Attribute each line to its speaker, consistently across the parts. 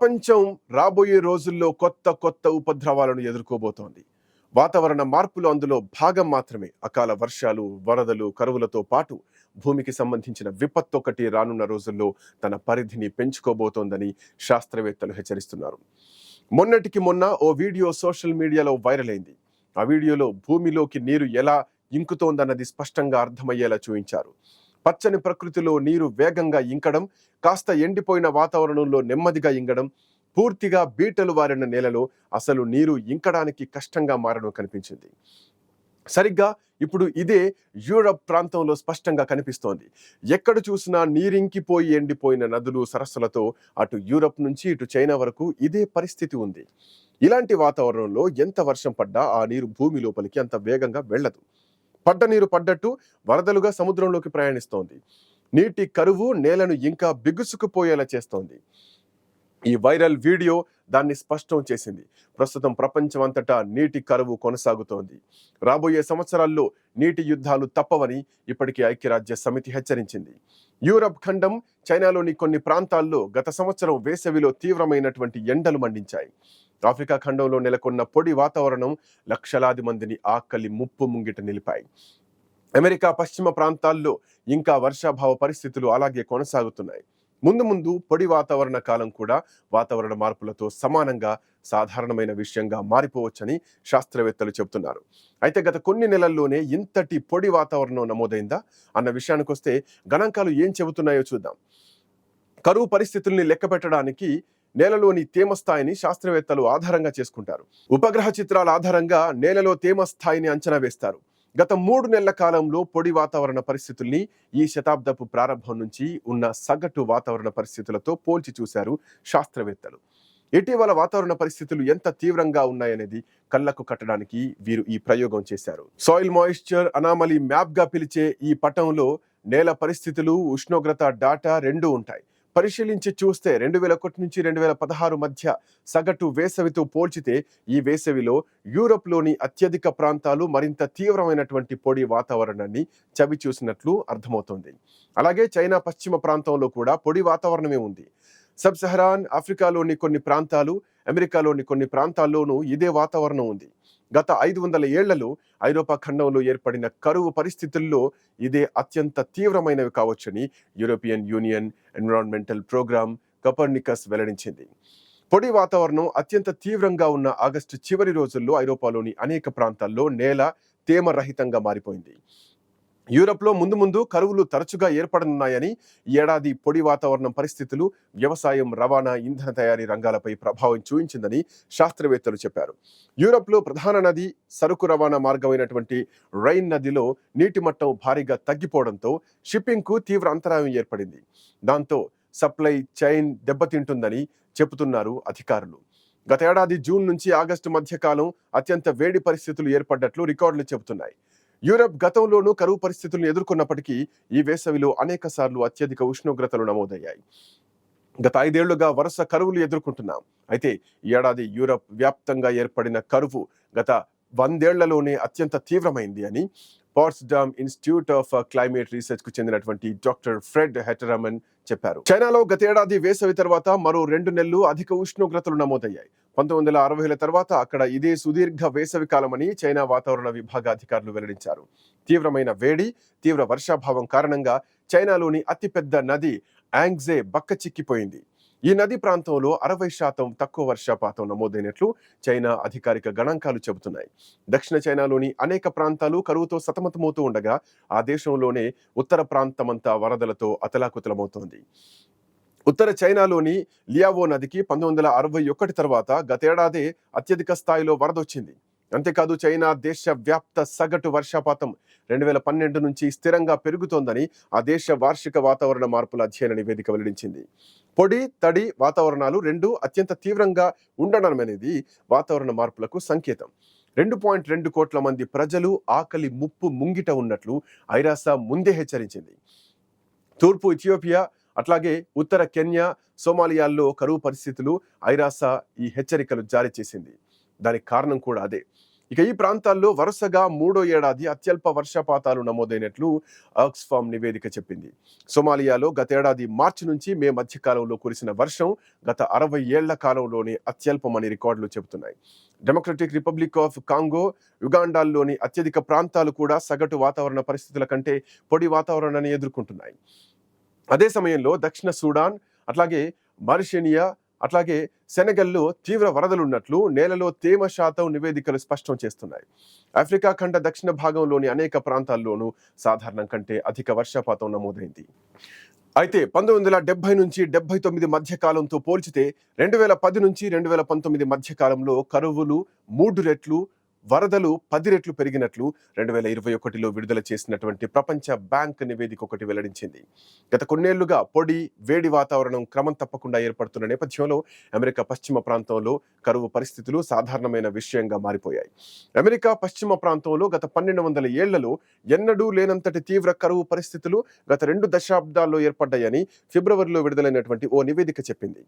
Speaker 1: ప్రపంచం రాబోయే రోజుల్లో కొత్త ఉపద్రవాలను ఎదుర్కోబోతోంది. వాతావరణ మార్పులు అందులో భాగం మాత్రమే. అకాల వర్షాలు, వరదలు, కరువులతో పాటు భూమికి సంబంధించిన విపత్తొకటి రానున్న రోజుల్లో తన పరిధిని పెంచుకోబోతోందని శాస్త్రవేత్తలు హెచ్చరిస్తున్నారు. మొన్నటికి మొన్న ఓ వీడియో సోషల్ మీడియాలో వైరల్ అయింది. ఆ వీడియోలో భూమిలోకి నీరు ఎలా ఇంకుతోందన్నది స్పష్టంగా అర్థమయ్యేలా చూపించారు. పచ్చని ప్రకృతిలో నీరు వేగంగా ఇంకడం, కాస్త ఎండిపోయిన వాతావరణంలో నెమ్మదిగా ఇంగడం, పూర్తిగా బీటలు వారిన నేలలో అసలు నీరు ఇంకడానికి కష్టంగా మారడం కనిపించింది. సరిగ్గా ఇప్పుడు ఇదే యూరప్ ప్రాంతంలో స్పష్టంగా కనిపిస్తోంది. ఎక్కడ చూసినా నీరింకిపోయి ఎండిపోయిన నదులు, సరస్సులతో అటు యూరప్ నుంచి ఇటు చైనా వరకు ఇదే పరిస్థితి ఉంది. ఇలాంటి వాతావరణంలో ఎంత వర్షం పడ్డా ఆ నీరు భూమి లోపలికి అంత వేగంగా వెళ్ళదు. పడ్డ నీరు పడ్డట్టు వరదలుగా సముద్రంలోకి ప్రయాణిస్తోంది. నీటి కరువు నేలను ఇంకా బిగుసుకుపోయేలా చేస్తోంది. ఈ వైరల్ వీడియో దాన్ని స్పష్టం చేసింది. ప్రస్తుతం ప్రపంచం అంతటా నీటి కరువు కొనసాగుతోంది. రాబోయే సంవత్సరాల్లో నీటి యుద్ధాలు తప్పవని ఇప్పటికే ఐక్యరాజ్య సమితి హెచ్చరించింది. యూరప్ ఖండం, చైనాలోని కొన్ని ప్రాంతాల్లో గత సంవత్సరం వేసవిలో తీవ్రమైనటువంటి ఎండలు మండించాయి. ఆఫ్రికా ఖండంలో నెలకొన్న పొడి వాతావరణం లక్షలాది మందిని ఆకలి ముప్పు ముంగిట నిలిపాయి. అమెరికా పశ్చిమ ప్రాంతాల్లో ఇంకా వర్షాభావ పరిస్థితులు అలాగే కొనసాగుతున్నాయి. ముందు పొడి వాతావరణ కాలం కూడా వాతావరణ మార్పులతో సమానంగా సాధారణమైన విషయంగా మారిపోవచ్చని శాస్త్రవేత్తలు చెబుతున్నారు. అయితే గత కొన్ని నెలల్లోనే ఇంతటి పొడి వాతావరణం నమోదైందా అన్న విషయానికి వస్తే గణాంకాలు ఏం చెబుతున్నాయో చూద్దాం. కరువు పరిస్థితుల్ని లెక్క పెట్టడానికి నేలలోని తేమ స్థాయిని శాస్త్రవేత్తలు ఆధారంగా చేసుకుంటారు. ఉపగ్రహ చిత్రాల ఆధారంగా నేలలో తేమ స్థాయిని అంచనా వేస్తారు. గత 3 నెలల కాలంలో పొడి వాతావరణ పరిస్థితుల్ని ఈ శతాబ్దపు ప్రారంభం నుంచి ఉన్న సగటు వాతావరణ పరిస్థితులతో పోల్చి చూశారు శాస్త్రవేత్తలు. ఇటీవల వాతావరణ పరిస్థితులు ఎంత తీవ్రంగా ఉన్నాయనేది కళ్లకు కట్టడానికి వీరు ఈ ప్రయోగం చేశారు. సాయిల్ మాయిశ్చర్ అనామలీ మ్యాప్ గా పిలిచే ఈ పటంలో నేల పరిస్థితులు, ఉష్ణోగ్రత డాటా రెండూ ఉంటాయి. పరిశీలించి చూస్తే 2001 నుంచి 2016 మధ్య సగటు వేసవితో పోల్చితే ఈ వేసవిలో యూరప్లోని అత్యధిక ప్రాంతాలు మరింత తీవ్రమైనటువంటి పొడి వాతావరణాన్ని చవి చూసినట్లు అర్థమవుతోంది. అలాగే చైనా పశ్చిమ ప్రాంతంలో కూడా పొడి వాతావరణమే ఉంది. సబ్ సహరాన్ ఆఫ్రికాలోని కొన్ని ప్రాంతాలు, అమెరికాలోని కొన్ని ప్రాంతాల్లోనూ ఇదే వాతావరణం ఉంది. గత 500 ఏళ్లలో ఐరోపా ఖండంలో ఏర్పడిన కరువు పరిస్థితుల్లో ఇదే అత్యంత తీవ్రమైనవి కావచ్చని European Union environmental programme Copernicus వెల్లడించింది. పొడి వాతావరణం అత్యంత తీవ్రంగా ఉన్న ఆగస్టు చివరి రోజుల్లో ఐరోపాలోని అనేక ప్రాంతాల్లో నేల తేమ రహితంగా మారిపోయింది. యూరప్లో ముందు కరువులు తరచుగా ఏర్పడనున్నాయని, ఈ ఏడాది పొడి వాతావరణం పరిస్థితులు వ్యవసాయం, రవాణా, ఇంధన తయారీ రంగాలపై ప్రభావం చూపించిందని శాస్త్రవేత్తలు చెప్పారు. యూరప్లో ప్రధాన నది, సరుకు రవాణా మార్గమైనటువంటి రైన్ నదిలో నీటి మట్టం భారీగా తగ్గిపోవడంతో షిప్పింగ్కు తీవ్ర అంతరాయం ఏర్పడింది. దాంతో సప్లై చైన్ దెబ్బతింటుందని చెబుతున్నారు అధికారులు. గత ఏడాది జూన్ నుంచి ఆగస్టు మధ్యకాలం అత్యంత వేడి పరిస్థితులు ఏర్పడ్డట్లు రికార్డులు చెబుతున్నాయి. యూరప్ గతంలోనూ కరువు పరిస్థితులను ఎదుర్కొన్నప్పటికీ ఈ వేసవిలో అనేక సార్లు అత్యధిక ఉష్ణోగ్రతలు నమోదయ్యాయి. గత 5 ఏళ్లుగా వరుస కరువులు ఎదుర్కొంటున్నాం. అయితే ఈ ఏడాది యూరప్ వ్యాప్తంగా ఏర్పడిన కరువు గత 100 ఏళ్లలోనే అత్యంత తీవ్రమైంది అని పోట్స్డామ్ ఇన్స్టిట్యూట్ ఆఫ్ క్లైమేట్ రీసెర్చ్ కు చెందినటువంటి డాక్టర్ ఫ్రెడ్ హెటరమన్ చెప్పారు. చైనాలో గతేడాది వేసవి తర్వాత మరో 2 నెలలు అధిక ఉష్ణోగ్రతలు నమోదయ్యాయి. 1960ల తర్వాత అక్కడ ఇదే సుదీర్ఘ వేసవి కాలమని చైనా వాతావరణ విభాగ అధికారులు వెల్లడించారు. తీవ్రమైన వేడి, తీవ్ర వర్షాభావం కారణంగా చైనాలోని అతిపెద్ద నది యాంగ్జే బక్కచిక్కిపోయింది. ఈ నది ప్రాంతంలో 60% తక్కువ వర్షపాతం నమోదైనట్లు చైనా అధికారిక గణాంకాలు చెబుతున్నాయి. దక్షిణ చైనాలోని అనేక ప్రాంతాలు కరువుతో సతమతమవుతూ ఉండగా ఆ దేశంలోనే ఉత్తర ప్రాంతమంతా వరదలతో అతలాకుతలమవుతోంది. ఉత్తర చైనాలోని లియావో నదికి 1961 తర్వాత గతేడాదే అత్యధిక స్థాయిలో వరదొచ్చింది. అంతేకాదు చైనా దేశ వ్యాప్త సగటు వర్షపాతం 2012 నుంచి స్థిరంగా పెరుగుతోందని ఆ దేశ వార్షిక వాతావరణ మార్పుల అధ్యయన నివేదిక వెల్లడించింది. పొడి, తడి వాతావరణాలు రెండూ అత్యంత తీవ్రంగా ఉండడం అనేది వాతావరణ మార్పులకు సంకేతం. 2.2 కోట్ల మంది ప్రజలు ఆకలి ముప్పు ముంగిట ఉన్నట్లు ఐరాస ముందే హెచ్చరించింది. తూర్పు ఇథియోపియా, అట్లాగే ఉత్తర కెన్యా, సోమాలియాల్లో కరువు పరిస్థితులు ఐరాస ఈ హెచ్చరికలు జారీ చేసింది. దానికి కారణం కూడా అదే. ఇక ఈ ప్రాంతాల్లో వరుసగా మూడో ఏడాది అత్యల్ప వర్షపాతాలు నమోదైనట్లు ఆక్స్ఫామ్ నివేదిక చెప్పింది. సొమాలియాలో గతేడాది మార్చి నుంచి మే మధ్య కాలంలో కురిసిన వర్షం గత 60 ఏళ్ల కాలంలోనే అత్యల్పమని రికార్డులు చెబుతున్నాయి. డెమోక్రటిక్ రిపబ్లిక్ ఆఫ్ కాంగో, యుగాండాల్లోని అత్యధిక ప్రాంతాలు కూడా సగటు వాతావరణ పరిస్థితుల కంటే పొడి వాతావరణాన్ని ఎదుర్కొంటున్నాయి. అదే సమయంలో దక్షిణ సూడాన్, అట్లాగే మారిషేనియా, అట్లాగే సెనెగల్లో తీవ్ర వరదలున్నట్లు నేలలో తేమ శాతం నివేదికలు స్పష్టం చేస్తున్నాయి. ఆఫ్రికా ఖండ దక్షిణ భాగంలోని అనేక ప్రాంతాల్లోనూ సాధారణం కంటే అధిక వర్షపాతం నమోదైంది. అయితే 1970 నుంచి 79 మధ్య కాలంతో పోల్చితే 2010 నుంచి 2019 మధ్య కాలంలో కరువులు 3 రెట్లు, వరదలు 10 రెట్లు పెరిగినట్లు 2021లో విడుదల చేసినటువంటి ప్రపంచ బ్యాంక్ నివేదిక ఒకటి వెల్లడించింది. గత కొన్నేళ్లుగా పొడి, వేడి వాతావరణం క్రమం తప్పకుండా ఏర్పడుతున్న నేపథ్యంలో అమెరికా పశ్చిమ ప్రాంతంలో కరువు పరిస్థితులు సాధారణమైన విషయంగా మారిపోయాయి. అమెరికా పశ్చిమ ప్రాంతంలో గత 1200 ఏళ్లలో ఎన్నడూ లేనంతటి తీవ్ర కరువు పరిస్థితులు గత 2 దశాబ్దాల్లో ఏర్పడ్డాయని ఫిబ్రవరిలో విడుదలైనటువంటి ఓ నివేదిక చెప్పింది.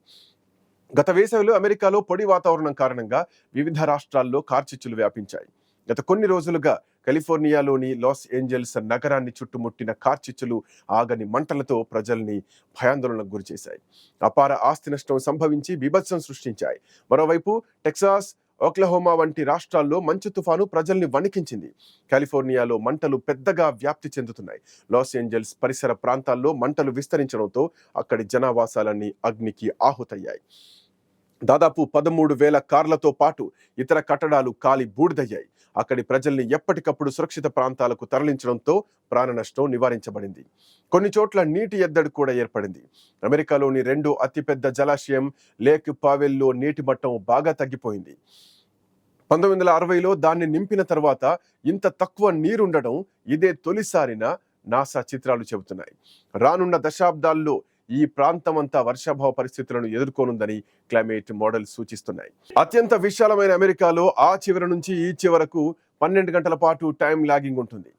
Speaker 1: గత వేసవిలో అమెరికాలో పొడి వాతావరణం కారణంగా వివిధ రాష్ట్రాల్లో కార్చిచ్చులు వ్యాపించాయి. గత కొన్ని రోజులుగా కాలిఫోర్నియాలోని లాస్ ఏంజల్స్ నగరాన్ని చుట్టుముట్టిన కార్చిచ్చులు ఆగని మంటలతో ప్రజల్ని భయాందోళనకు గురిచేశాయి. అపార ఆస్తి నష్టం సంభవించి బీభత్సం సృష్టించాయి. మరోవైపు టెక్సాస్, ఓక్లహోమా వంటి రాష్ట్రాల్లో మంచు తుఫాను ప్రజల్ని వణికించింది. కాలిఫోర్నియాలో మంటలు పెద్దగా వ్యాప్తి చెందుతున్నాయి. లాస్ ఏంజల్స్ పరిసర ప్రాంతాల్లో మంటలు విస్తరించడంతో అక్కడి జనావాసాలన్నీ అగ్నికి ఆహుతయ్యాయి. దాదాపు 13,000 కార్లతో పాటు ఇతర కట్టడాలు కాలి బూడిదయ్యాయి. అక్కడి ప్రజల్ని ఎప్పటికప్పుడు సురక్షిత ప్రాంతాలకు తరలించడంతో ప్రాణ నష్టం నివారించబడింది. కొన్ని చోట్ల నీటి ఎద్దడి కూడా ఏర్పడింది. అమెరికాలోని 2వ అతిపెద్ద జలాశయం లేక్ పావెల్లో నీటి మట్టం బాగా తగ్గిపోయింది. 1960లో దాన్ని నింపిన తర్వాత ఇంత తక్కువ నీరుండడం ఇదే తొలిసారిన నాసా చిత్రాలు చెబుతున్నాయి. రానున్న దశాబ్దాల్లో ఈ ప్రాంతమంతా వర్షాభావ పరిస్థితులను ఎదుర్కోనుందని క్లైమేట్ మోడల్స్ సూచిస్తున్నాయి. అత్యంత విశాలమైన అమెరికాలో ఆ చివరి నుంచి ఈ చివరకు 12 గంటల పాటు టైం లాగింగ్ ఉంటుంది.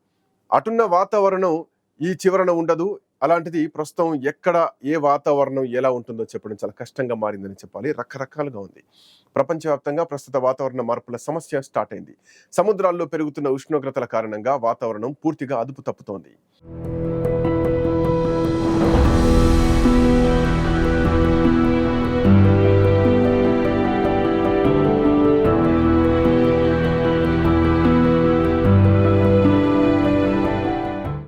Speaker 1: అటున్న వాతావరణం ఈ చివరన ఉండదు. అలాంటిది ప్రస్తుతం ఎక్కడ ఏ వాతావరణం ఎలా ఉంటుందో చెప్పడం చాలా కష్టంగా మారిందని చెప్పాలి. రకరకాలుగా ఉంది. ప్రపంచవ్యాప్తంగా ప్రస్తుత వాతావరణ మార్పుల సమస్య స్టార్ట్ అయింది. సముద్రాల్లో పెరుగుతున్న ఉష్ణోగ్రతల కారణంగా వాతావరణం పూర్తిగా అదుపు తప్పుతోంది.